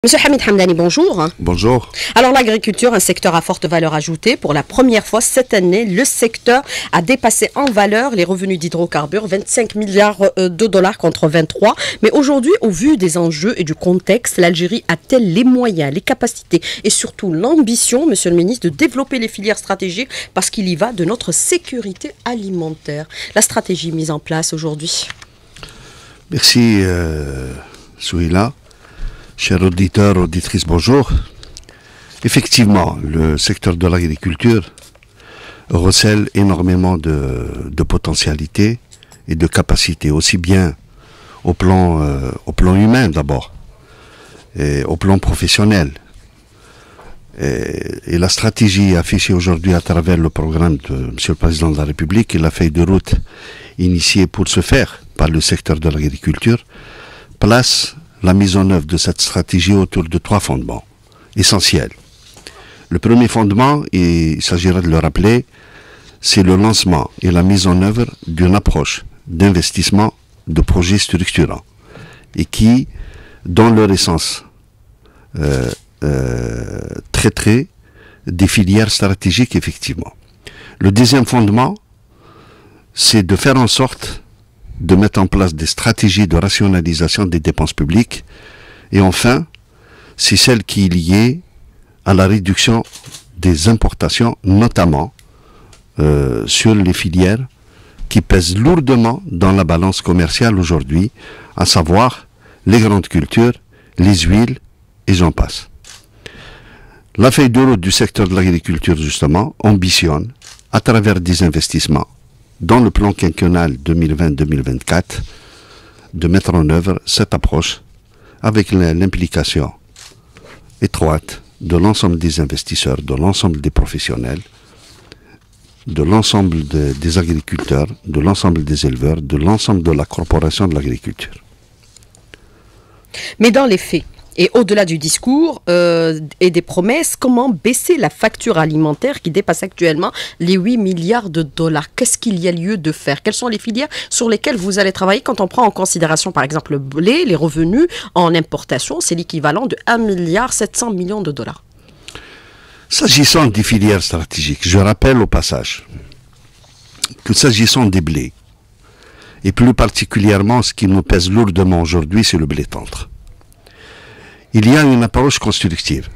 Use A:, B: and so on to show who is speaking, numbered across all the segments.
A: Monsieur Hamid Hamdani, bonjour.
B: Bonjour.
A: Alors l'agriculture, un secteur à forte valeur ajoutée. Pour la première fois cette année, le secteur a dépassé en valeur les revenus d'hydrocarbures, 25 milliards de dollars contre 23. Mais aujourd'hui, au vu des enjeux et du contexte, l'Algérie a-t-elle les moyens, les capacités et surtout l'ambition, monsieur le ministre, de développer les filières stratégiques parce qu'il y va de notre sécurité alimentaire? La stratégie mise en place aujourd'hui.
B: Merci, Souila. Chers auditeurs, auditrices, bonjour. Effectivement, le secteur de l'agriculture recèle énormément de potentialités et de capacités, aussi bien au plan humain d'abord, et au plan professionnel. Et la stratégie affichée aujourd'hui à travers le programme de M. le Président de la République et la feuille de route initiée pour ce faire par le secteur de l'agriculture place la mise en œuvre de cette stratégie autour de 3 fondements essentiels. Le premier fondement, et il s'agira de le rappeler, c'est le lancement et la mise en œuvre d'une approche d'investissement de projets structurants et qui, dans leur essence, traiterait des filières stratégiques effectivement. Le deuxième fondement, c'est de faire en sorte de mettre en place des stratégies de rationalisation des dépenses publiques. Et enfin, c'est celle qui est liée à la réduction des importations, notamment sur les filières qui pèsent lourdement dans la balance commerciale aujourd'hui, à savoir les grandes cultures, les huiles, et j'en passe. La feuille de route du secteur de l'agriculture, justement, ambitionne, à travers des investissements, dans le plan quinquennal 2020-2024, de mettre en œuvre cette approche avec l'implication étroite de l'ensemble des investisseurs, de l'ensemble des professionnels, de l'ensemble des agriculteurs, de l'ensemble des éleveurs, de l'ensemble de la corporation de l'agriculture.
A: Mais dans les faits, et au-delà du discours et des promesses, comment baisser la facture alimentaire qui dépasse actuellement les 8 milliards de dollars? Qu'est-ce qu'il y a lieu de faire? Quelles sont les filières sur lesquelles vous allez travailler quand on prend en considération, par exemple, le blé, les revenus en importation? C'est l'équivalent de 1 milliard 700 millions de dollars.
B: S'agissant des filières stratégiques, je rappelle au passage que s'agissant des blés, et plus particulièrement ce qui nous pèse lourdement aujourd'hui, c'est le blé tendre. Il y a une approche constructive.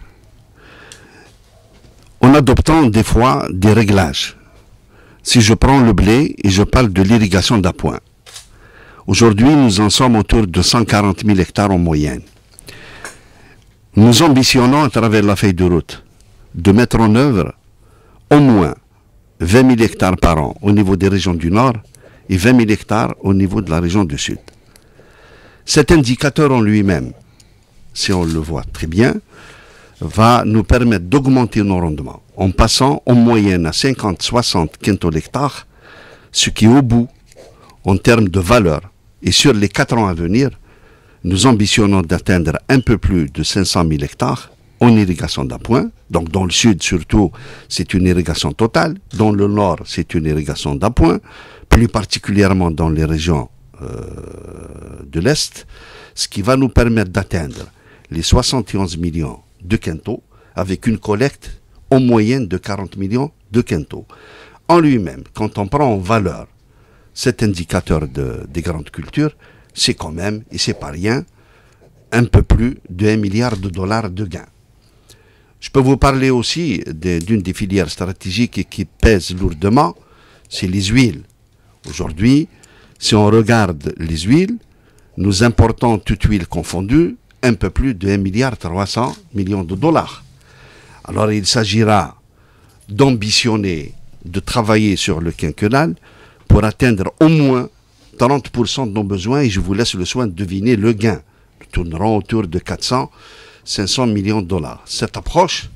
B: En adoptant des fois des réglages. Si je prends le blé et je parle de l'irrigation d'appoint. Aujourd'hui, nous en sommes autour de 140 000 hectares en moyenne. Nous ambitionnons à travers la feuille de route de mettre en œuvre au moins 20 000 hectares par an au niveau des régions du Nord et 20 000 hectares au niveau de la région du Sud. Cet indicateur en lui-même, si on le voit très bien, va nous permettre d'augmenter nos rendements en passant en moyenne à 50-60 quintaux d'hectare, ce qui au bout, en termes de valeur, et sur les 4 ans à venir, nous ambitionnons d'atteindre un peu plus de 500 000 hectares en irrigation d'appoint. Donc dans le sud surtout, c'est une irrigation totale. Dans le nord, c'est une irrigation d'appoint, plus particulièrement dans les régions de l'Est, ce qui va nous permettre d'atteindre les 71 millions de quintaux avec une collecte en moyenne de 40 millions de quintaux. En lui-même, quand on prend en valeur cet indicateur des grandes cultures, c'est quand même, et c'est pas rien, un peu plus de 1 milliard de dollars de gains. Je peux vous parler aussi d'une des filières stratégiques et qui pèse lourdement, c'est les huiles. Aujourd'hui, si on regarde les huiles, nous importons toute huile confondue un peu plus de 1 milliard 300 millions de dollars. Alors il s'agira d'ambitionner, de travailler sur le quinquennal pour atteindre au moins 30% de nos besoins et je vous laisse le soin de deviner le gain. Nous tournerons autour de 400-500 millions de dollars. Cette approche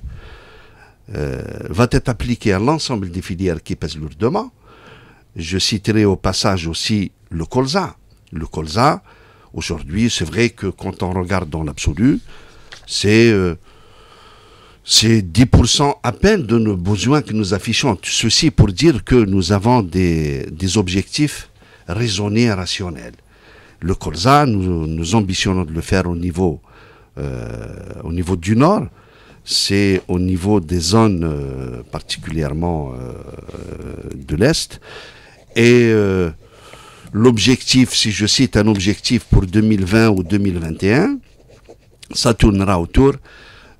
B: va être appliquée à l'ensemble des filières qui pèsent lourdement. Je citerai au passage aussi le colza. Le colza, aujourd'hui, c'est vrai que quand on regarde dans l'absolu, c'est 10% à peine de nos besoins que nous affichons. Ceci pour dire que nous avons des objectifs raisonnés et rationnels. Le colza, nous ambitionnons de le faire au niveau au niveau du nord, c'est au niveau des zones particulièrement de l'Est. Et l'objectif, si je cite un objectif pour 2020 ou 2021, ça tournera autour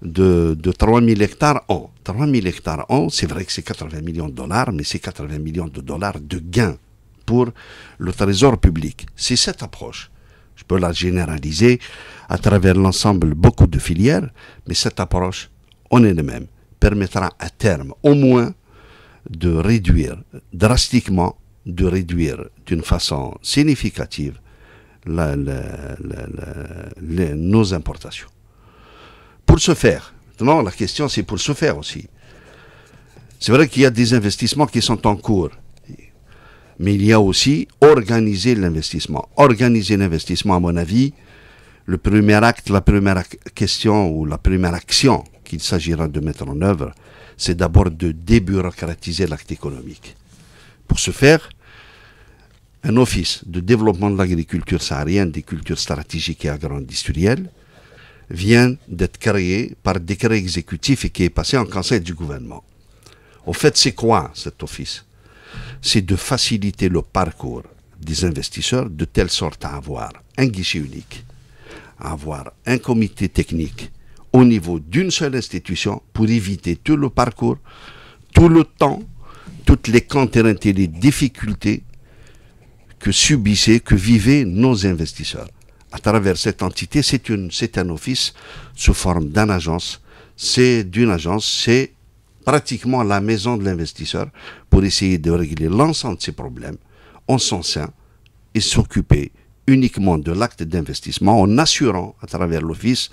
B: de 3 000 hectares an. 3 000 hectares an, c'est vrai que c'est 80 millions de dollars, mais c'est 80 millions de dollars de gains pour le trésor public. C'est cette approche. Je peux la généraliser à travers l'ensemble, beaucoup de filières, mais cette approche, on est le même, permettra à terme, au moins, de réduire drastiquement, de réduire d'une façon significative nos importations. Pour ce faire, maintenant la question c'est pour ce faire aussi. C'est vrai qu'il y a des investissements qui sont en cours, mais il y a aussi organiser l'investissement. Organiser l'investissement, à mon avis, le premier acte, la première question ou la première action qu'il s'agira de mettre en œuvre, c'est d'abord de débureaucratiser l'acte économique. Pour ce faire, un office de développement de l'agriculture saharienne, des cultures stratégiques et agro-industrielles, vient d'être créé par décret exécutif et qui est passé en conseil du gouvernement. Au fait, c'est quoi cet office? C'est de faciliter le parcours des investisseurs de telle sorte à avoir un guichet unique, à avoir un comité technique au niveau d'une seule institution pour éviter tout le parcours, tout le temps, toutes les contraintes et les difficultés que subissaient, que vivaient nos investisseurs. À travers cette entité, c'est un office sous forme d'une agence. C'est pratiquement la maison de l'investisseur pour essayer de régler l'ensemble de ces problèmes en son sein et s'occuper uniquement de l'acte d'investissement en assurant à travers l'office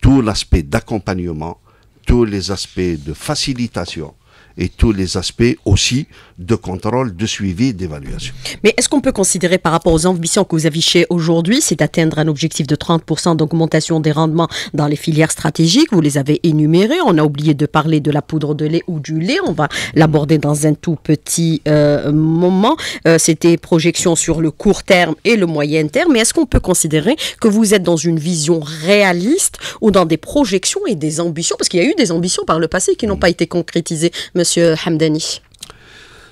B: tout l'aspect d'accompagnement, tous les aspects de facilitation et tous les aspects aussi de contrôle, de suivi, d'évaluation.
A: Mais est-ce qu'on peut considérer par rapport aux ambitions que vous affichez aujourd'hui, c'est d'atteindre un objectif de 30% d'augmentation des rendements dans les filières stratégiques? Vous les avez énumérées. On a oublié de parler de la poudre de lait ou du lait. On va l'aborder dans un tout petit moment. C'était projection sur le court terme et le moyen terme. Mais est-ce qu'on peut considérer que vous êtes dans une vision réaliste ou dans des projections et des ambitions? Parce qu'il y a eu des ambitions par le passé qui n'ont pas été concrétisées, Monsieur Hamdani.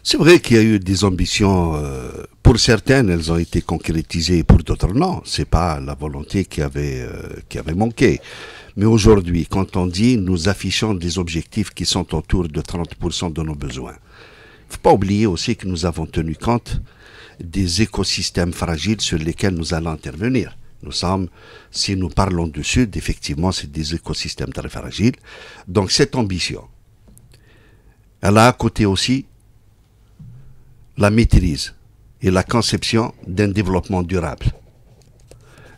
B: C'est vrai qu'il y a eu des ambitions, pour certaines elles ont été concrétisées, pour d'autres non. C'est pas la volonté qui avait manqué. Mais aujourd'hui, quand on dit nous affichons des objectifs qui sont autour de 30% de nos besoins, il ne faut pas oublier aussi que nous avons tenu compte des écosystèmes fragiles sur lesquels nous allons intervenir. Si nous parlons du Sud, effectivement, c'est des écosystèmes très fragiles. Donc cette ambition, elle a à côté aussi la maîtrise et la conception d'un développement durable.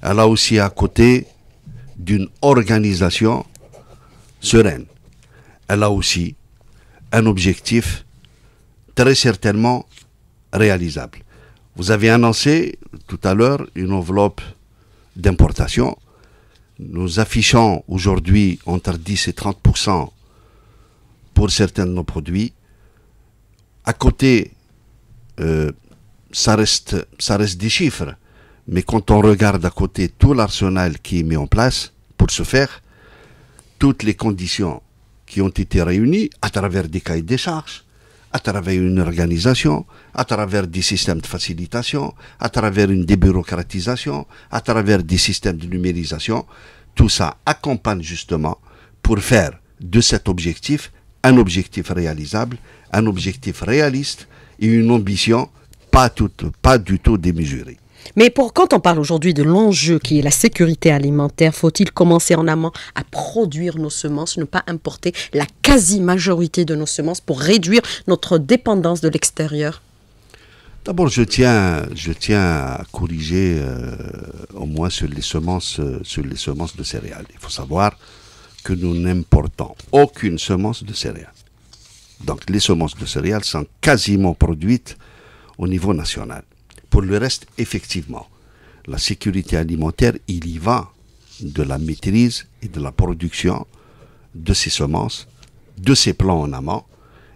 B: Elle a aussi à côté d'une organisation sereine. Elle a aussi un objectif très certainement réalisable. Vous avez annoncé tout à l'heure une enveloppe d'importation. Nous affichons aujourd'hui entre 10 et 30% pour certains de nos produits. À côté, ça reste des chiffres, mais quand on regarde à côté tout l'arsenal qui est mis en place pour ce faire, toutes les conditions qui ont été réunies à travers des cahiers des charges, à travers une organisation, à travers des systèmes de facilitation, à travers une débureaucratisation, à travers des systèmes de numérisation, tout ça accompagne justement pour faire de cet objectif un objectif réalisable, un objectif réaliste et une ambition pas du tout démesurée.
A: Mais quand on parle aujourd'hui de l'enjeu qui est la sécurité alimentaire, faut-il commencer en amont à produire nos semences, ne pas importer la quasi-majorité de nos semences pour réduire notre dépendance de l'extérieur?
B: D'abord, je tiens à corriger au moins sur les semences de céréales. Il faut savoir que nous n'importons aucune semence de céréales. Donc les semences de céréales sont quasiment produites au niveau national. Pour le reste, effectivement, la sécurité alimentaire, il y va de la maîtrise et de la production de ces semences, de ces plans en amont.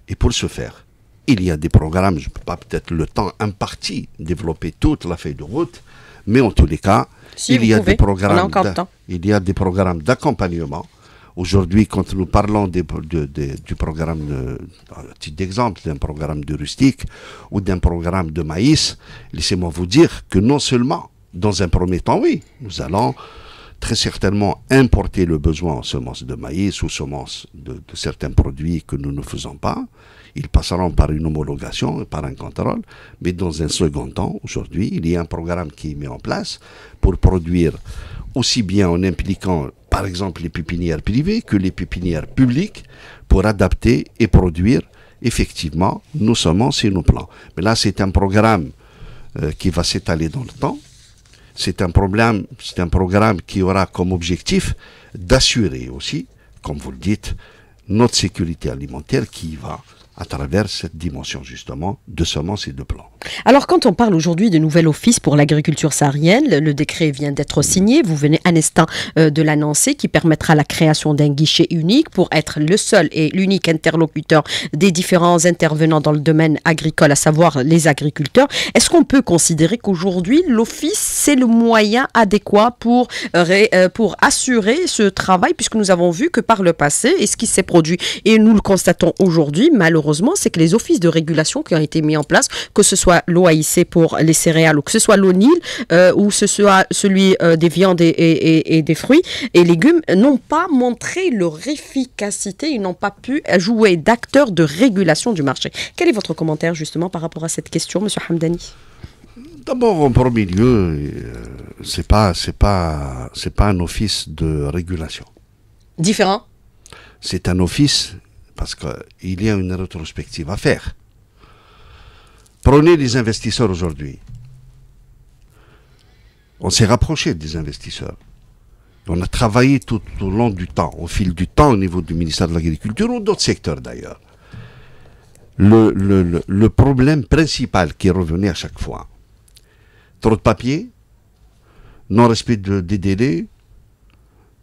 B: Et pour ce faire, il y a des programmes, je ne peux pas peut-être le temps imparti développer toute la feuille de route, Mais en tous les cas,
A: Si
B: il
A: vous
B: y a
A: pouvez,
B: des programmes,
A: on a encore le temps.
B: il y a des programmes d'accompagnement. Aujourd'hui, quand nous parlons du programme, à titre d'exemple, d'un programme de rustique ou d'un programme de maïs, laissez-moi vous dire que non seulement, dans un premier temps, oui, nous allons très certainement importer le besoin en semences de maïs ou semences de certains produits que nous ne faisons pas. Ils passeront par une homologation et par un contrôle. Mais dans un second temps, aujourd'hui, il y a un programme qui est mis en place pour produire aussi bien en impliquant, par exemple, les pépinières privées que les pépinières publiques pour adapter et produire effectivement nos semences et nos plants. Mais là, c'est un programme qui va s'étaler dans le temps. C'est un programme qui aura comme objectif d'assurer aussi, comme vous le dites, notre sécurité alimentaire qui va à travers cette dimension justement de semences et de plants.
A: Alors quand on parle aujourd'hui de nouvel office pour l'agriculture saharienne, le décret vient d'être signé, vous venez un instant de l'annoncer, qui permettra la création d'un guichet unique pour être le seul et l'unique interlocuteur des différents intervenants dans le domaine agricole, à savoir les agriculteurs. Est-ce qu'on peut considérer qu'aujourd'hui l'office c'est le moyen adéquat pour assurer ce travail, puisque nous avons vu que par le passé, et ce qui s'est produit, et nous le constatons aujourd'hui malheureusement, c'est que les offices de régulation qui ont été mis en place, que ce soit l'OAIC pour les céréales, ou que ce soit l'ONIL, ou ce soit celui des viandes et des fruits et légumes, n'ont pas montré leur efficacité, ils n'ont pas pu jouer d'acteurs de régulation du marché. Quel est votre commentaire justement par rapport à cette question, M. Hamdani?
B: D'abord, en premier lieu, c'est pas un office de régulation.
A: Différent?
B: C'est un office parce qu'il y a une rétrospective à faire. Prenez les investisseurs aujourd'hui. On s'est rapproché des investisseurs. On a travaillé tout au long du temps, au fil du temps au niveau du ministère de l'Agriculture ou d'autres secteurs d'ailleurs. Le problème principal qui est revenu à chaque fois, trop de papier, non-respect des délais,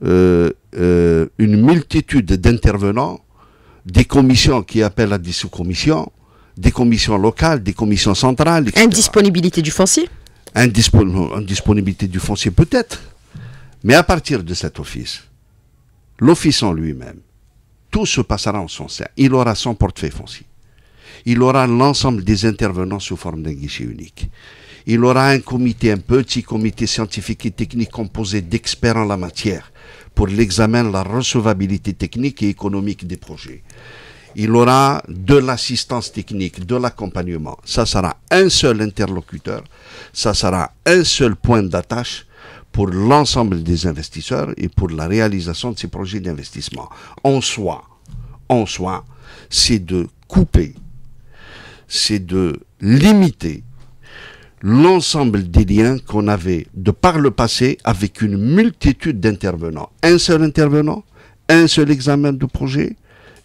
B: une multitude d'intervenants, des commissions qui appellent à des sous-commissions, des commissions locales, des commissions centrales, etc.
A: Indisponibilité du foncier?
B: Indisponibilité du foncier peut-être, mais à partir de cet office, l'office en lui-même, tout se passera en son sein. Il aura son portefeuille foncier. Il aura l'ensemble des intervenants sous forme d'un guichet unique. Il aura un petit comité scientifique et technique composé d'experts en la matière pour l'examen de la recevabilité technique et économique des projets. Il aura de l'assistance technique, de l'accompagnement. Ça sera un seul interlocuteur, ça sera un seul point d'attache pour l'ensemble des investisseurs et pour la réalisation de ces projets d'investissement. En soi, c'est de couper, c'est de limiter l'ensemble des liens qu'on avait de par le passé avec une multitude d'intervenants. Un seul intervenant, un seul examen du projet,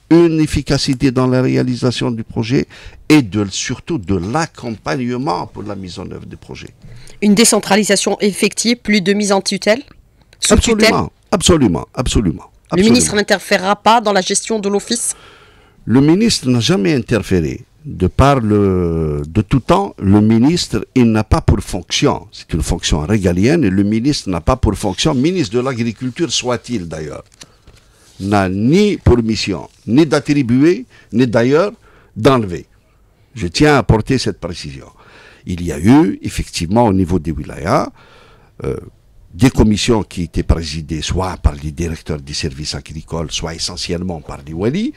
B: une efficacité dans la réalisation du projet et surtout de l'accompagnement pour la mise en œuvre des projets.
A: Une décentralisation effective, plus de mise en tutelle?
B: Absolument.
A: Le ministre n'interférera pas dans la gestion de l'office?
B: Le ministre n'a jamais interféré. De tout temps, le ministre, il n'a pas pour fonction, c'est une fonction régalienne, et le ministre n'a pas pour fonction, ministre de l'Agriculture soit-il d'ailleurs, n'a ni pour mission, ni d'attribuer, ni d'ailleurs d'enlever. Je tiens à apporter cette précision. Il y a eu, effectivement, au niveau des wilayas, des commissions qui étaient présidées soit par les directeurs des services agricoles, soit essentiellement par les walis.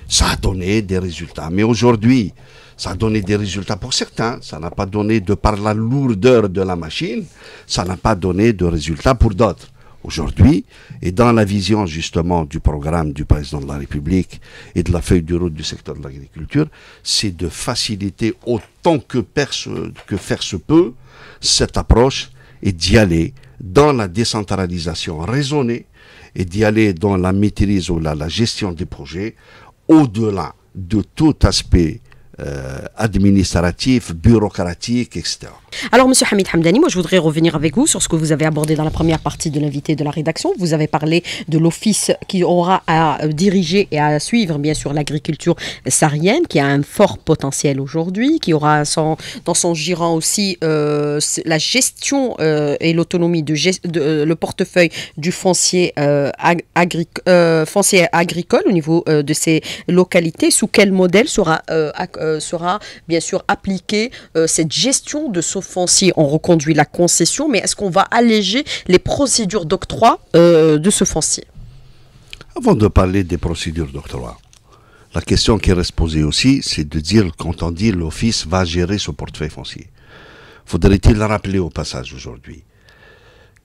B: Ça a donné des résultats. Mais aujourd'hui, ça a donné des résultats pour certains. Ça n'a pas donné, de par la lourdeur de la machine, ça n'a pas donné de résultats pour d'autres. Aujourd'hui, et dans la vision justement du programme du président de la République et de la feuille de route du secteur de l'agriculture, c'est de faciliter autant que faire se peut cette approche et d'y aller dans la décentralisation raisonnée et d'y aller dans la maîtrise ou la gestion des projets au-delà de tout aspect administratif, bureaucratique, etc.
A: Alors, Monsieur Hamid Hamdani, moi je voudrais revenir avec vous sur ce que vous avez abordé dans la première partie de l'invité de la rédaction. Vous avez parlé de l'office qui aura à diriger et à suivre, bien sûr, l'agriculture saharienne, qui a un fort potentiel aujourd'hui, qui aura dans son giron aussi la gestion et l'autonomie, le portefeuille du foncier, foncier agricole au niveau de ces localités. Sous quel modèle sera bien sûr appliquée cette gestion de ce foncier? On reconduit la concession, mais est-ce qu'on va alléger les procédures d'octroi de ce foncier?
B: Avant de parler des procédures d'octroi, la question qui reste posée aussi, c'est de dire, quand on dit l'office va gérer ce portefeuille foncier, faudrait-il rappeler au passage aujourd'hui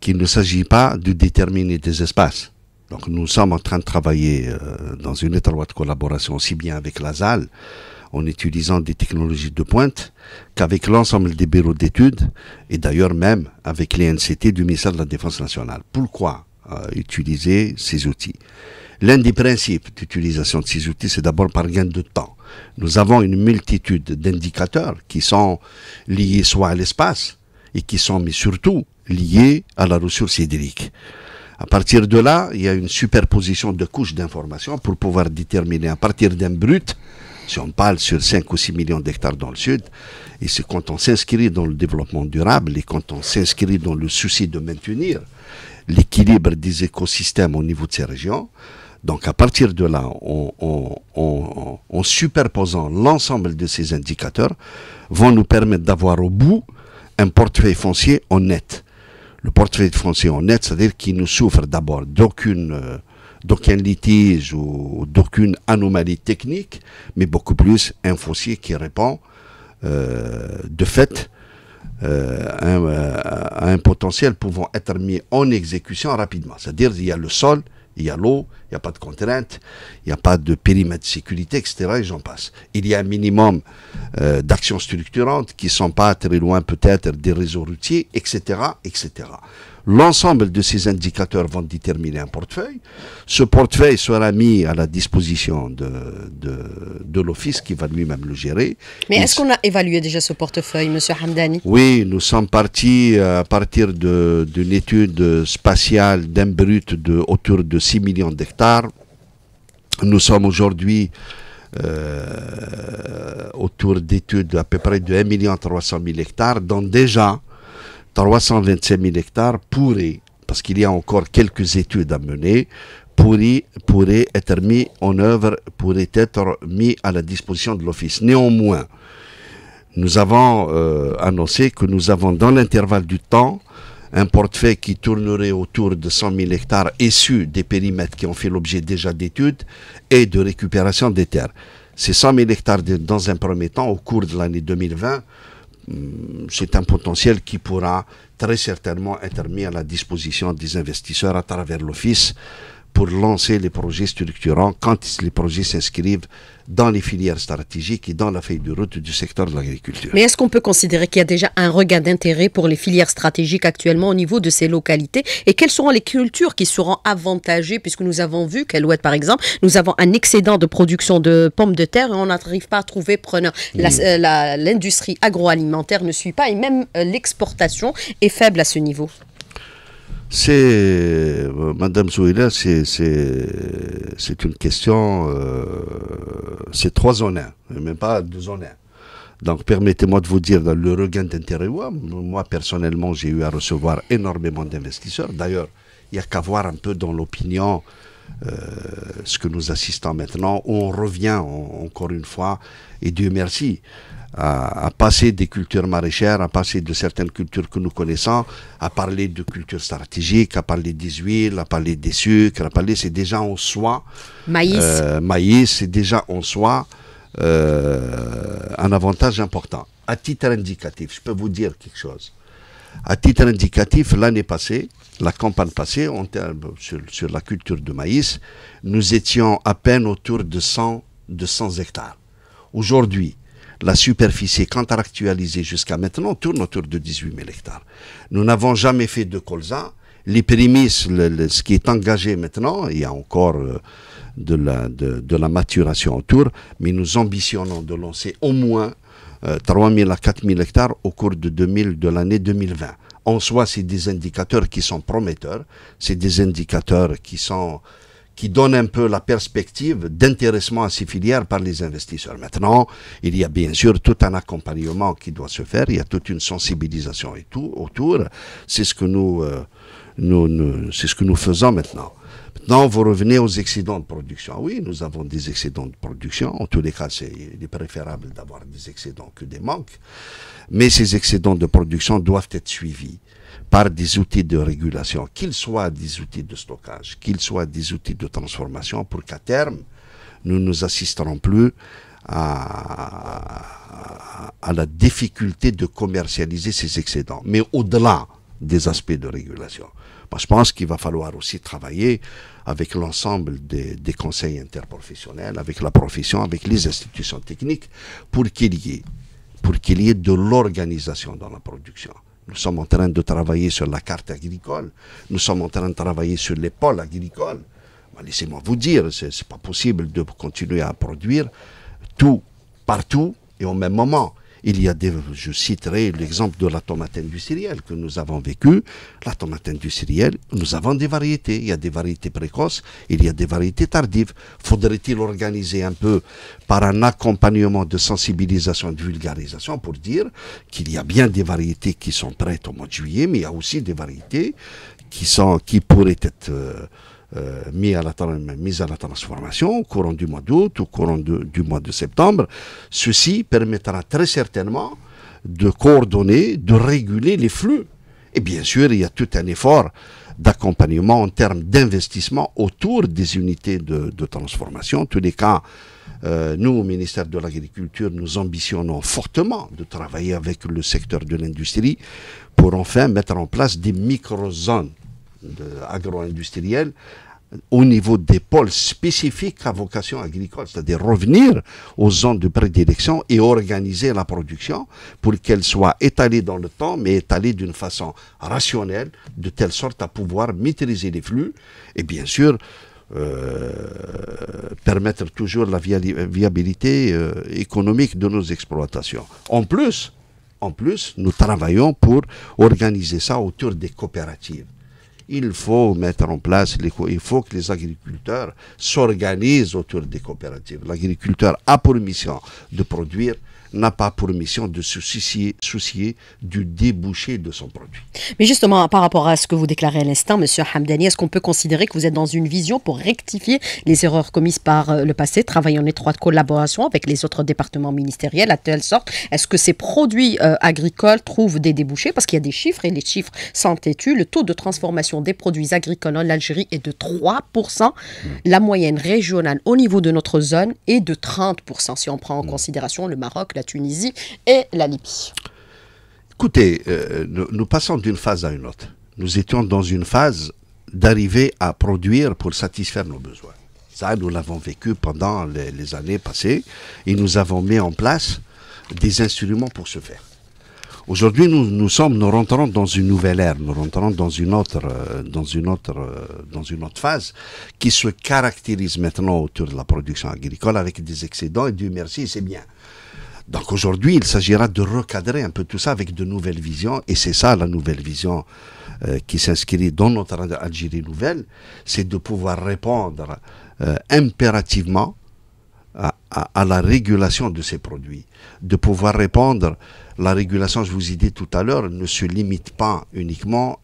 B: qu'il ne s'agit pas de déterminer des espaces. Donc nous sommes en train de travailler dans une étroite collaboration aussi bien avec la ZAL, en utilisant des technologies de pointe, qu'avec l'ensemble des bureaux d'études, et d'ailleurs même avec les NCT du ministère de la Défense nationale. Pourquoi utiliser ces outils? L'un des principes d'utilisation de ces outils, c'est d'abord par gain de temps. Nous avons une multitude d'indicateurs qui sont liés soit à l'espace, et qui sont, mais surtout, liés à la ressource hydrique. À partir de là, il y a une superposition de couches d'informations pour pouvoir déterminer à partir d'un brut, si on parle sur 5 ou 6 millions d'hectares dans le sud, et c'est quand on s'inscrit dans le développement durable et quand on s'inscrit dans le souci de maintenir l'équilibre des écosystèmes au niveau de ces régions, donc à partir de là, en superposant l'ensemble de ces indicateurs, vont nous permettre d'avoir au bout un portefeuille foncier honnête. Le portefeuille foncier honnête, c'est-à-dire qu'il ne souffre d'abord d'aucun litige ou d'aucune anomalie technique, mais beaucoup plus un foncier qui répond de fait à un potentiel pouvant être mis en exécution rapidement. C'est-à-dire qu'il y a le sol, il y a l'eau, il n'y a pas de contraintes, il n'y a pas de périmètre de sécurité, etc. Et j'en passe. Il y a un minimum d'actions structurantes qui ne sont pas très loin peut-être des réseaux routiers, etc., etc. L'ensemble de ces indicateurs vont déterminer un portefeuille. Ce portefeuille sera mis à la disposition de l'office qui va lui-même le gérer.
A: Mais est-ce qu'on a évalué déjà ce portefeuille, M. Hamdani?
B: Oui, nous sommes partis à partir d'une étude spatiale d'un brut autour de 6 millions d'hectares. Nous sommes aujourd'hui autour d'études à peu près de 1 300 000 hectares, dont déjà 325 000 hectares pourraient, parce qu'il y a encore quelques études à mener, pourraient être mis en œuvre, pourraient être mis à la disposition de l'office. Néanmoins, nous avons annoncé que nous avons dans l'intervalle du temps un portefeuille qui tournerait autour de 100 000 hectares issus des périmètres qui ont fait l'objet déjà d'études et de récupération des terres. Ces 100 000 hectares, dans un premier temps, au cours de l'année 2020, c'est un potentiel qui pourra très certainement être mis à la disposition des investisseurs à travers l'office pour lancer les projets structurants quand les projets s'inscrivent dans les filières stratégiques et dans la feuille de route du secteur de l'agriculture.
A: Mais est-ce qu'on peut considérer qu'il y a déjà un regain d'intérêt pour les filières stratégiques actuellement au niveau de ces localités? Et quelles seront les cultures qui seront avantagées, puisque nous avons vu qu'Alouette, par exemple, nous avons un excédent de production de pommes de terre et on n'arrive pas à trouver preneur. L'industrie agroalimentaire ne suit pas et même l'exportation est faible à ce niveau.
B: Madame Zouila, c'est une question, c'est 3 honneurs, même pas 2 honneurs. Donc permettez-moi de vous dire le regain d'intérêt. Moi personnellement, j'ai eu à recevoir énormément d'investisseurs. D'ailleurs, il n'y a qu'à voir un peu dans l'opinion ce que nous assistons maintenant, où on revient encore une fois, et Dieu merci, à passer des cultures maraîchères, à passer de certaines cultures que nous connaissons, à parler de cultures stratégiques, à parler des huiles, à parler des sucres, c'est déjà en soi. Maïs, c'est déjà en soi un avantage important. À titre indicatif, je peux vous dire quelque chose. À titre indicatif, l'année passée, la campagne passée, sur la culture de maïs, nous étions à peine autour de 100 hectares. Aujourd'hui, la superficie contractualisée jusqu'à maintenant tourne autour de 18 000 hectares. Nous n'avons jamais fait de colza. Les prémices, ce qui est engagé maintenant, il y a encore de la maturation autour, mais nous ambitionnons de lancer au moins 3 000 à 4 000 hectares au cours de l'année 2020. En soi, c'est des indicateurs qui sont prometteurs, c'est des indicateurs qui donnent un peu la perspective d'intéressement à ces filières par les investisseurs. Maintenant, il y a bien sûr tout un accompagnement qui doit se faire, il y a toute une sensibilisation et tout autour. C'est ce que c'est ce que nous faisons maintenant. Maintenant, vous revenez aux excédents de production. Oui, nous avons des excédents de production. En tous les cas, il est préférable d'avoir des excédents que des manques. Mais ces excédents de production doivent être suivis par des outils de régulation, qu'ils soient des outils de stockage, qu'ils soient des outils de transformation, pour qu'à terme, nous ne nous assisterons plus à la difficulté de commercialiser ces excédents. Mais au-delà des aspects de régulation, moi, je pense qu'il va falloir aussi travailler avec l'ensemble des conseils interprofessionnels, avec la profession, avec les institutions techniques, pour qu'il y ait de l'organisation dans la production. Nous sommes en train de travailler sur la carte agricole. Nous sommes en train de travailler sur les pôles agricoles. Laissez-moi vous dire, c'est pas possible de continuer à produire tout, partout et au même moment. Je citerai l'exemple de la tomate industrielle que nous avons vécu. La tomate industrielle, nous avons des variétés. Il y a des variétés précoces, il y a des variétés tardives. Faudrait-il organiser un peu par un accompagnement de sensibilisation et de vulgarisation pour dire qu'il y a bien des variétés qui sont prêtes au mois de juillet, mais il y a aussi des variétés qui pourraient être mise à la transformation au courant du mois d'août, au courant du mois de septembre. Ceci permettra très certainement de coordonner, de réguler les flux. Et bien sûr, il y a tout un effort d'accompagnement en termes d'investissement autour des unités de transformation. En tous les cas, nous, au ministère de l'Agriculture, nous ambitionnons fortement de travailler avec le secteur de l'industrie pour enfin mettre en place des micro-zones agro-industrielles au niveau des pôles spécifiques à vocation agricole, c'est-à-dire revenir aux zones de prédilection et organiser la production pour qu'elle soit étalée dans le temps, mais étalée d'une façon rationnelle, de telle sorte à pouvoir maîtriser les flux et bien sûr permettre toujours la viabilité économique de nos exploitations. En plus, nous travaillons pour organiser ça autour des coopératives. Il faut mettre en place, il faut que les agriculteurs s'organisent autour des coopératives. L'agriculteur a pour mission de produire, n'a pas pour mission de se soucier du débouché de son produit.
A: Mais justement, par rapport à ce que vous déclarez à l'instant, M. Hamdani, est-ce qu'on peut considérer que vous êtes dans une vision pour rectifier les erreurs commises par le passé, travailler en étroite collaboration avec les autres départements ministériels, à telle sorte, est-ce que ces produits agricoles trouvent des débouchés? Parce qu'il y a des chiffres, et les chiffres sont têtus. Le taux de transformation des produits agricoles en Algérie est de 3%. La moyenne régionale au niveau de notre zone est de 30%, si on prend en considération le Maroc, la Tunisie et la Libye.
B: Écoutez, nous passons d'une phase à une autre. Nous étions dans une phase d'arriver à produire pour satisfaire nos besoins. Ça, nous l'avons vécu pendant les années passées et nous avons mis en place des instruments pour ce faire. Aujourd'hui, nous rentrons dans une nouvelle ère, nous rentrons dans une autre phase qui se caractérise maintenant autour de la production agricole avec des excédents et Dieu merci, c'est bien. Donc aujourd'hui, il s'agira de recadrer un peu tout ça avec de nouvelles visions et c'est ça la nouvelle vision qui s'inscrit dans notre Algérie nouvelle, c'est de pouvoir répondre impérativement à la régulation de ces produits, de pouvoir répondre. La régulation, je vous ai dit tout à l'heure, ne se limite pas uniquement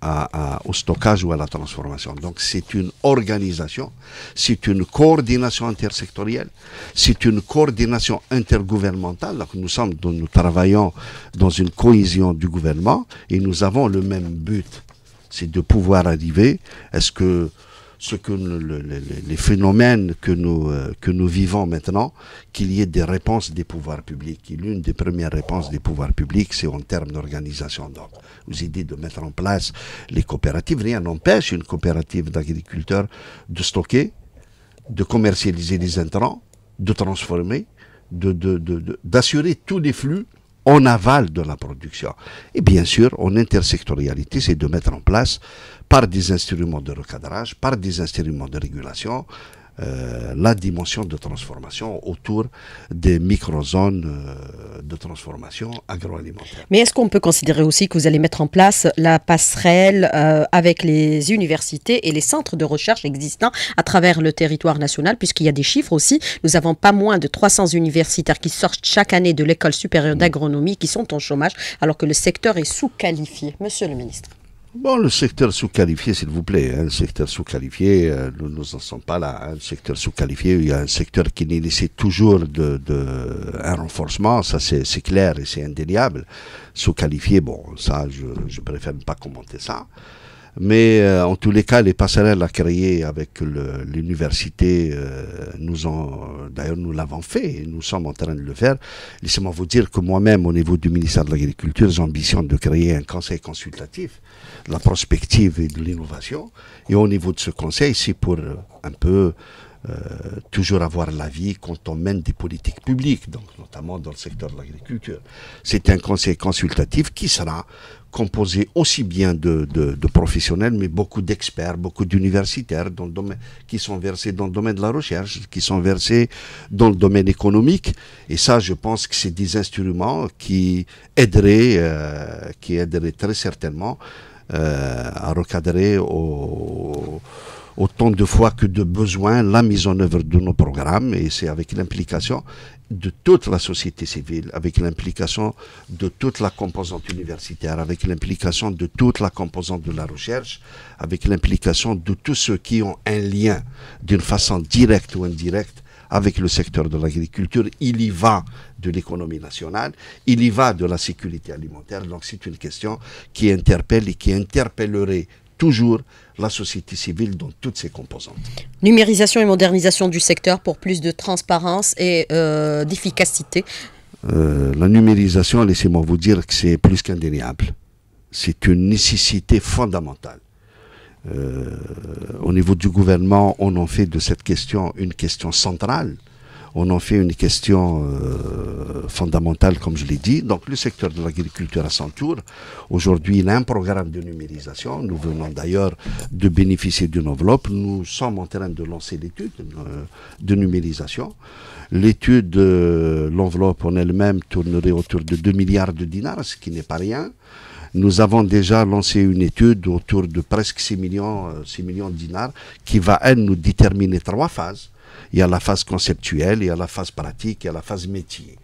B: au stockage ou à la transformation. Donc c'est une organisation, c'est une coordination intersectorielle, c'est une coordination intergouvernementale. Donc nous travaillons dans une cohésion du gouvernement et nous avons le même but, c'est de pouvoir arriver à ce que les phénomènes que nous vivons maintenant, qu'il y ait des réponses des pouvoirs publics. Et l'une des premières réponses des pouvoirs publics, c'est en termes d'organisation. Donc, vous avez dit de mettre en place les coopératives. Rien n'empêche une coopérative d'agriculteurs de stocker, de commercialiser les intrants, de transformer, d'assurer tous les flux en aval de la production. Et bien sûr, en intersectorialité, c'est de mettre en place par des instruments de recadrage, par des instruments de régulation, la dimension de transformation autour des microzones de transformation agroalimentaire.
A: Mais est-ce qu'on peut considérer aussi que vous allez mettre en place la passerelle avec les universités et les centres de recherche existants à travers le territoire national, puisqu'il y a des chiffres aussi. Nous avons pas moins de 300 universitaires qui sortent chaque année de l'école supérieure d'agronomie qui sont en chômage, alors que le secteur est sous-qualifié. Monsieur le ministre.
B: Bon, le secteur sous-qualifié, s'il vous plaît, le secteur sous-qualifié, nous n'en sommes pas là. Le secteur sous-qualifié, il y a un secteur qui nécessite toujours un renforcement, ça c'est clair et c'est indéniable. Sous-qualifié, bon, ça, je préfère ne pas commenter ça. Mais en tous les cas, les passerelles à créer avec l'université, d'ailleurs nous l'avons fait et nous sommes en train de le faire. Laissez-moi vous dire que moi-même, au niveau du ministère de l'Agriculture, j'ambitionne de créer un conseil consultatif de la prospective et de l'innovation. Et au niveau de ce conseil, c'est pour un peu toujours avoir l'avis quand on mène des politiques publiques, donc notamment dans le secteur de l'agriculture. C'est un conseil consultatif qui sera composé aussi bien de professionnels, mais beaucoup d'experts, beaucoup d'universitaires qui sont versés dans le domaine de la recherche, qui sont versés dans le domaine économique. Et ça, je pense que c'est des instruments qui aideraient très certainement à recadrer autant de fois que de besoin la mise en œuvre de nos programmes, et c'est avec l'implication de toute la société civile, avec l'implication de toute la composante universitaire, avec l'implication de toute la composante de la recherche, avec l'implication de tous ceux qui ont un lien d'une façon directe ou indirecte avec le secteur de l'agriculture. Il y va de l'économie nationale, il y va de la sécurité alimentaire. Donc c'est une question qui interpelle et qui interpellerait toujours la société civile dans toutes ses composantes.
A: Numérisation et modernisation du secteur pour plus de transparence et d'efficacité.
B: La numérisation, laissez-moi vous dire que c'est plus qu'indéniable. C'est une nécessité fondamentale. Au niveau du gouvernement, on en fait de cette question une question centrale. On en fait une question fondamentale, comme je l'ai dit. Donc le secteur de l'agriculture à son tour, aujourd'hui, il a un programme de numérisation. Nous venons d'ailleurs de bénéficier d'une enveloppe. Nous sommes en train de lancer l'étude de numérisation. L'étude de l'enveloppe en elle-même tournerait autour de 2 milliards de dinars, ce qui n'est pas rien. Nous avons déjà lancé une étude autour de presque 6 millions de dinars qui va, elle, nous déterminer 3 phases. Il y a la phase conceptuelle, il y a la phase pratique, il y a la phase métier.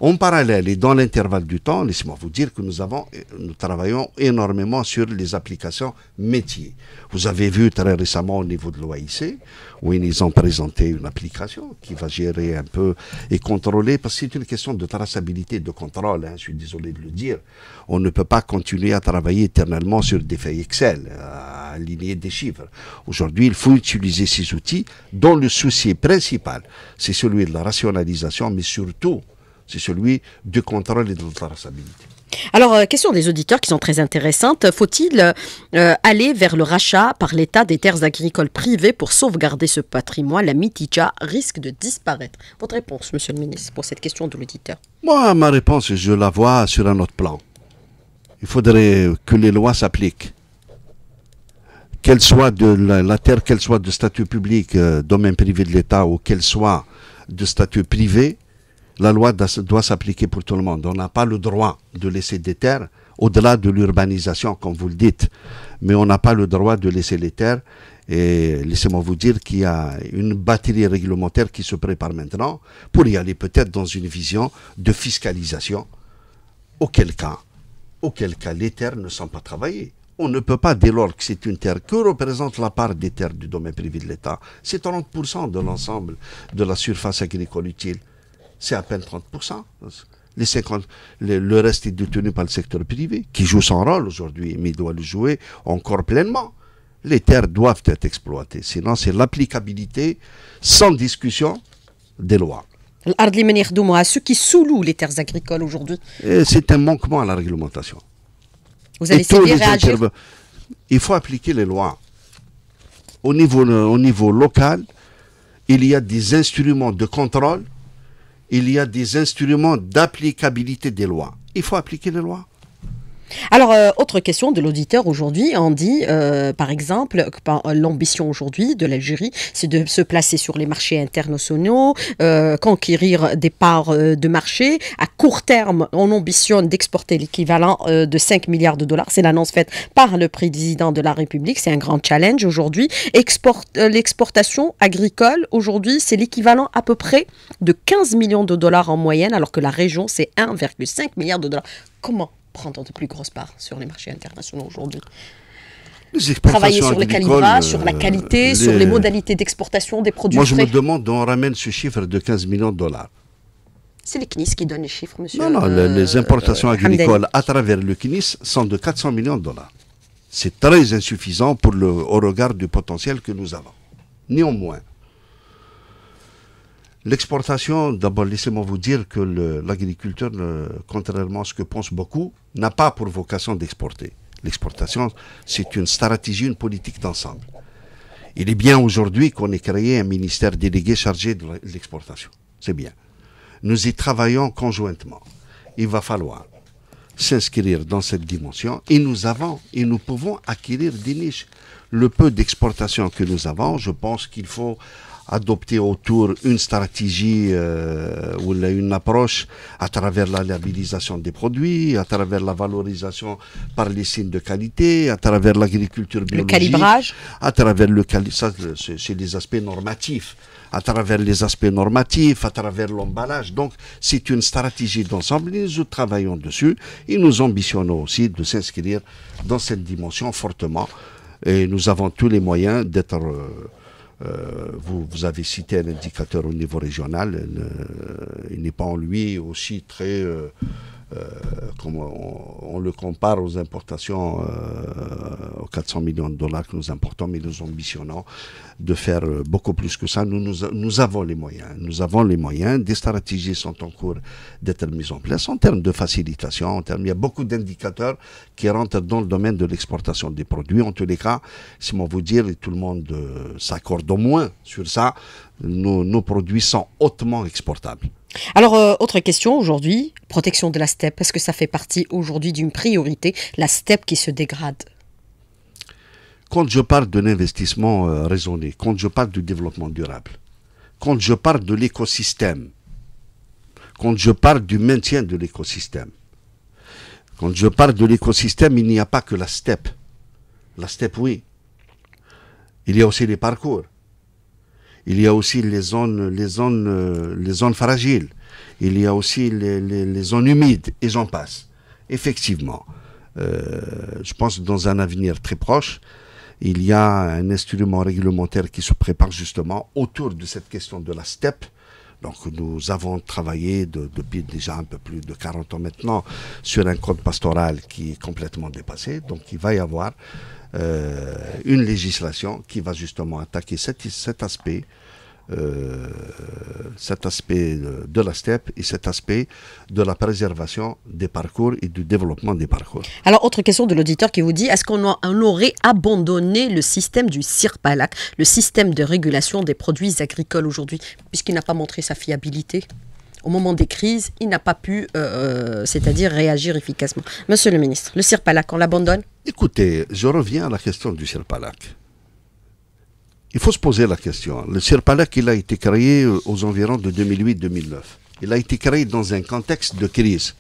B: En parallèle et dans l'intervalle du temps, laissez-moi vous dire que nous travaillons énormément sur les applications métiers. Vous avez vu très récemment au niveau de l'OAIC, où ils ont présenté une application qui va gérer un peu et contrôler, parce que c'est une question de traçabilité, de contrôle, je suis désolé de le dire. On ne peut pas continuer à travailler éternellement sur des feuilles Excel, à aligner des chiffres. Aujourd'hui, il faut utiliser ces outils dont le souci principal, c'est celui de la rationalisation, mais surtout, c'est celui du contrôle et de la traçabilité.
A: Alors, question des auditeurs qui sont très intéressantes. Faut-il aller vers le rachat par l'État des terres agricoles privées pour sauvegarder ce patrimoine? La mitidja risque de disparaître. Votre réponse, monsieur le ministre, pour cette question de l'auditeur?
B: Moi, ma réponse, je la vois sur un autre plan. Il faudrait que les lois s'appliquent. Qu'elle soit de la terre, qu'elle soit de statut public, domaine privé de l'État, ou qu'elle soit de statut privé, la loi doit s'appliquer pour tout le monde. On n'a pas le droit de laisser des terres au-delà de l'urbanisation, comme vous le dites. Mais on n'a pas le droit de laisser les terres. Et laissez-moi vous dire qu'il y a une batterie réglementaire qui se prépare maintenant pour y aller peut-être dans une vision de fiscalisation. Auquel cas les terres ne sont pas travaillées. On ne peut pas, dès lors que c'est une terre, que représente la part des terres du domaine privé de l'État? C'est 30% de l'ensemble de la surface agricole utile. C'est à peine 30%. Le reste est détenu par le secteur privé, qui joue son rôle aujourd'hui, mais il doit le jouer encore pleinement. Les terres doivent être exploitées, sinon c'est l'applicabilité sans discussion des lois.
A: À ceux qui sous-louent les terres agricoles aujourd'hui.
B: C'est un manquement à la réglementation.
A: Vous allez essayer de réagir?
B: Il faut appliquer les lois. Au niveau local, il y a des instruments de contrôle, il y a des instruments d'applicabilité des lois. Il faut appliquer les lois.
A: Alors, autre question de l'auditeur aujourd'hui, on dit, par exemple, que l'ambition aujourd'hui de l'Algérie, c'est de se placer sur les marchés internationaux, conquérir des parts de marché. À court terme, on ambitionne d'exporter l'équivalent de 5 milliards de dollars. C'est l'annonce faite par le président de la République. C'est un grand challenge aujourd'hui. L'exportation agricole, aujourd'hui, c'est l'équivalent à peu près de 15 millions de dollars en moyenne, alors que la région, c'est 1,5 milliard de dollars. Comment prendre de plus grosses parts sur les marchés internationaux aujourd'hui? Travailler sur le calibrage, sur la qualité, sur les modalités d'exportation des produits frais.
B: Moi, je me demande d'on ramène ce chiffre de 15 millions de dollars.
A: C'est les CNIS qui donnent les chiffres, monsieur.
B: Non, les importations agricoles à travers le CNIS sont de 400 millions de dollars. C'est très insuffisant au regard du potentiel que nous avons. Néanmoins, l'exportation, d'abord, laissez-moi vous dire que l'agriculteur, contrairement à ce que pensent beaucoup, n'a pas pour vocation d'exporter. L'exportation, c'est une stratégie, une politique d'ensemble. Il est bien aujourd'hui qu'on ait créé un ministère délégué chargé de l'exportation. C'est bien. Nous y travaillons conjointement. Il va falloir s'inscrire dans cette dimension et nous pouvons acquérir des niches. Le peu d'exportation que nous avons, je pense qu'il faut adopter autour une stratégie ou une approche à travers la labellisation des produits, à travers la valorisation par les signes de qualité, à travers l'agriculture biologique.
A: Le calibrage.
B: À travers ça, c'est les aspects normatifs. À travers les aspects normatifs, à travers l'emballage. Donc, c'est une stratégie d'ensemble et nous travaillons dessus et nous ambitionnons aussi de s'inscrire dans cette dimension fortement. Et nous avons tous les moyens d'être... vous avez cité un indicateur au niveau régional, il n'est pas en lui aussi très, comme on le compare aux importations, aux 400 millions de dollars que nous importons, mais nous ambitionnons de faire beaucoup plus que ça. Nous avons les moyens, des stratégies sont en cours d'être mises en place en termes de facilitation, il y a beaucoup d'indicateurs qui rentrent dans le domaine de l'exportation des produits. En tous les cas, si on vous dire, et tout le monde s'accorde au moins sur ça, nos produits sont hautement exportables.
A: Alors, autre question aujourd'hui, protection de la steppe. Est-ce que ça fait partie aujourd'hui d'une priorité, la steppe qui se dégrade?
B: Quand je parle d'un investissement raisonné, quand je parle du développement durable, quand je parle de l'écosystème, quand je parle du maintien de l'écosystème, quand je parle de l'écosystème, il n'y a pas que la steppe. La steppe, oui. Il y a aussi les parcours. Il y a aussi les zones fragiles. Il y a aussi les zones humides, et j'en passe. Effectivement, je pense que dans un avenir très proche, il y a un instrument réglementaire qui se prépare justement autour de cette question de la steppe. Donc nous avons travaillé depuis déjà un peu plus de 40 ans maintenant sur un code pastoral qui est complètement dépassé. Donc il va y avoir une législation qui va justement attaquer cet aspect de la steppe et cet aspect de la préservation des parcours et du développement des parcours.
A: Alors, autre question de l'auditeur qui vous dit, est-ce qu'on aurait abandonné le système du CIRPALAC, le système de régulation des produits agricoles aujourd'hui, puisqu'il n'a pas montré sa fiabilité? Au moment des crises, il n'a pas pu, c'est-à-dire réagir efficacement. Monsieur le ministre, le CIRPALAC, on l'abandonne?
B: Écoutez, je reviens à la question du CIRPALAC. Il faut se poser la question. Le CIRPALAC, il a été créé aux environs de 2008-2009. Il a été créé dans un contexte de crise.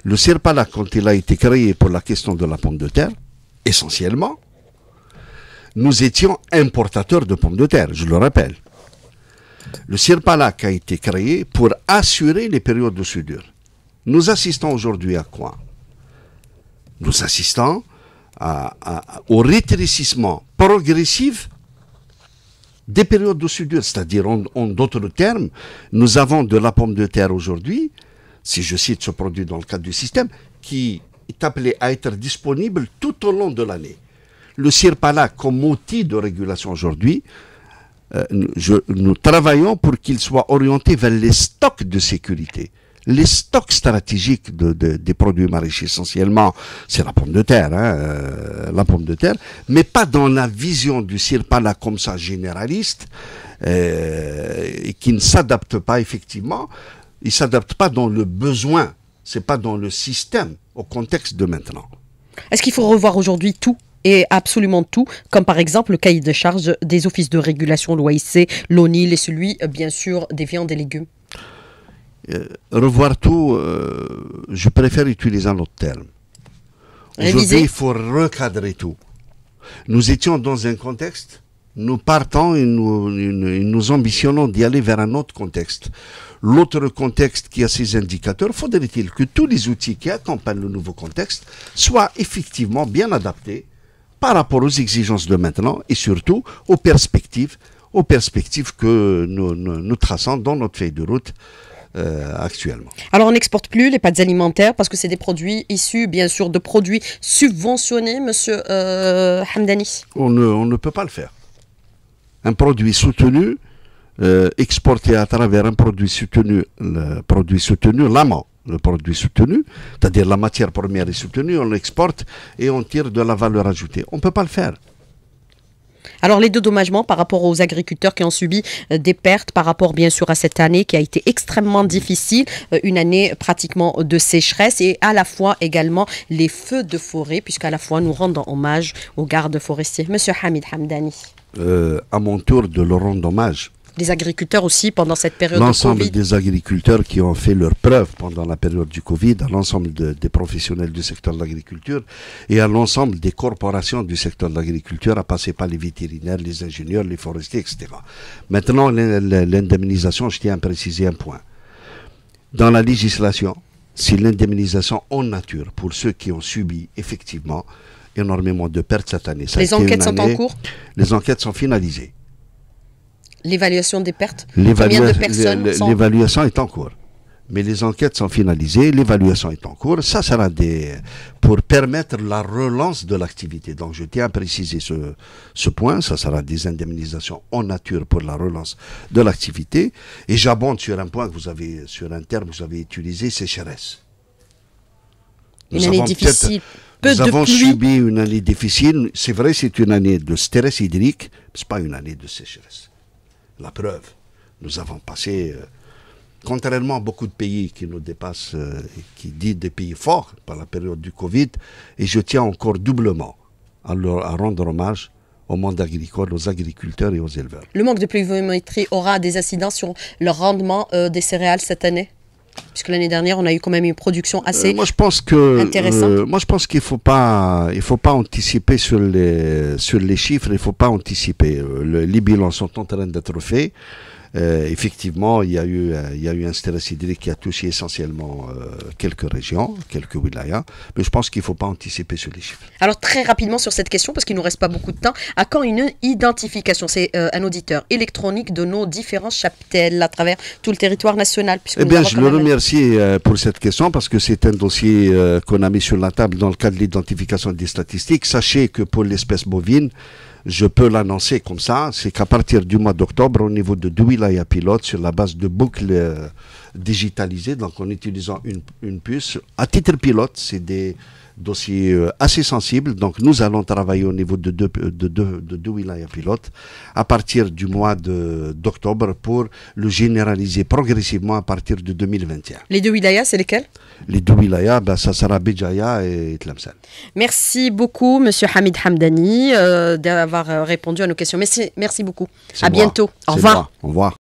B: Le CIRPALAC, quand il a été créé pour la question de la pomme de terre, essentiellement, nous étions importateurs de pommes de terre, je le rappelle. Le CIRPALAC a été créé pour assurer les périodes de soudure. Nous assistons aujourd'hui à quoi? Nous assistons au rétrécissement progressif des périodes de soudure. C'est-à-dire, en d'autres termes, nous avons de la pomme de terre aujourd'hui, si je cite ce produit dans le cadre du système, qui est appelé à être disponible tout au long de l'année. Le CIRPALAC, comme outil de régulation aujourd'hui, nous travaillons pour qu'il soit orienté vers les stocks de sécurité. Les stocks stratégiques des produits maraîchers, essentiellement, c'est la pomme de terre, mais pas dans la vision du CIRPALAC comme ça généraliste, et qui ne s'adapte pas effectivement, il ne s'adapte pas dans le besoin, c'est pas dans le système au contexte de maintenant.
A: Est-ce qu'il faut revoir aujourd'hui tout et absolument tout, comme par exemple le cahier de charges des offices de régulation, l'OIC, l'ONIL et celui, bien sûr, des viandes et légumes?
B: Revoir tout, je préfère utiliser un autre terme. Aujourd'hui, il faut recadrer tout. Nous étions dans un contexte, nous partons et nous ambitionnons d'y aller vers un autre contexte. L'autre contexte qui a ses indicateurs, faudrait-il que tous les outils qui accompagnent le nouveau contexte soient effectivement bien adaptés par rapport aux exigences de maintenant et surtout aux perspectives que nous traçons dans notre feuille de route actuellement.
A: Alors on n'exporte plus les pâtes alimentaires parce que c'est des produits issus bien sûr de produits subventionnés, monsieur Hamdani.
B: On ne peut pas le faire. Un produit soutenu, exporté à travers un produit soutenu, le produit soutenu, c'est-à-dire la matière première est soutenue, on l'exporte et on tire de la valeur ajoutée. On ne peut pas le faire.
A: Alors les dédommagements par rapport aux agriculteurs qui ont subi des pertes par rapport bien sûr à cette année qui a été extrêmement difficile, une année pratiquement de sécheresse et à la fois également les feux de forêt puisqu'à la fois nous rendons hommage aux gardes forestiers. Monsieur Hamid Hamdani.
B: À mon tour de leur rendre hommage.
A: Les agriculteurs aussi pendant cette période de Covid.
B: L'ensemble des agriculteurs qui ont fait leur preuve pendant la période du Covid, à l'ensemble des professionnels du secteur de l'agriculture et à l'ensemble des corporations du secteur de l'agriculture, à passer par les vétérinaires, les ingénieurs, les forestiers, etc. Maintenant, l'indemnisation, je tiens à préciser un point. Dans la législation, c'est l'indemnisation en nature pour ceux qui ont subi effectivement énormément de pertes cette année.
A: Les enquêtes sont en cours?
B: Les enquêtes sont finalisées.
A: L'évaluation des pertes? Combien de personnes sont...
B: L'évaluation est en cours. Mais les enquêtes sont finalisées, l'évaluation est en cours. Ça sera pour permettre la relance de l'activité. Donc je tiens à préciser ce point. Ça sera des indemnisations en nature pour la relance de l'activité. Et j'abonde sur un point sur un terme que vous avez utilisé, sécheresse.
A: Une année difficile.
B: Nous avons subi une année difficile. C'est vrai, c'est une année de stress hydrique, mais ce n'est pas une année de sécheresse. La preuve, nous avons passé, contrairement à beaucoup de pays qui nous dépassent, qui disent des pays forts par la période du Covid, et je tiens encore doublement à rendre hommage au monde agricole, aux agriculteurs et aux éleveurs.
A: Le manque de pluviométrie aura des incidences sur le rendement des céréales cette année? Puisque l'année dernière, on a eu quand même une production assez intéressante.
B: Moi, je pense qu'il faut pas anticiper sur les chiffres. Il faut pas anticiper. Les bilans sont en train d'être faits. Effectivement, il y a eu un stress hydrique qui a touché essentiellement quelques régions, quelques wilayas, mais je pense qu'il ne faut pas anticiper sur les chiffres.
A: Alors très rapidement sur cette question, parce qu'il ne nous reste pas beaucoup de temps, à quand une identification, c'est un auditeur électronique de nos différents chaptels à travers tout le territoire national?
B: Eh bien, je le remercie pour cette question, parce que c'est un dossier qu'on a mis sur la table dans le cadre de l'identification des statistiques. Sachez que pour l'espèce bovine, je peux l'annoncer comme ça, c'est qu'à partir du mois d'octobre, au niveau de 2 wilayas pilotes, sur la base de boucles digitalisées, donc en utilisant une puce, à titre pilote, c'est des dossiers assez sensibles, donc nous allons travailler au niveau de deux wilayas pilotes à partir du mois d'octobre pour le généraliser progressivement à partir de 2021.
A: Les 2 wilayas, c'est lesquels?
B: Les 2 wilayas, ça sera Béjaïa et Tlemcen.
A: Merci beaucoup, monsieur Hamid Hamdani, d'avoir répondu à nos questions. Merci beaucoup. À bientôt. Au revoir.
B: Au revoir.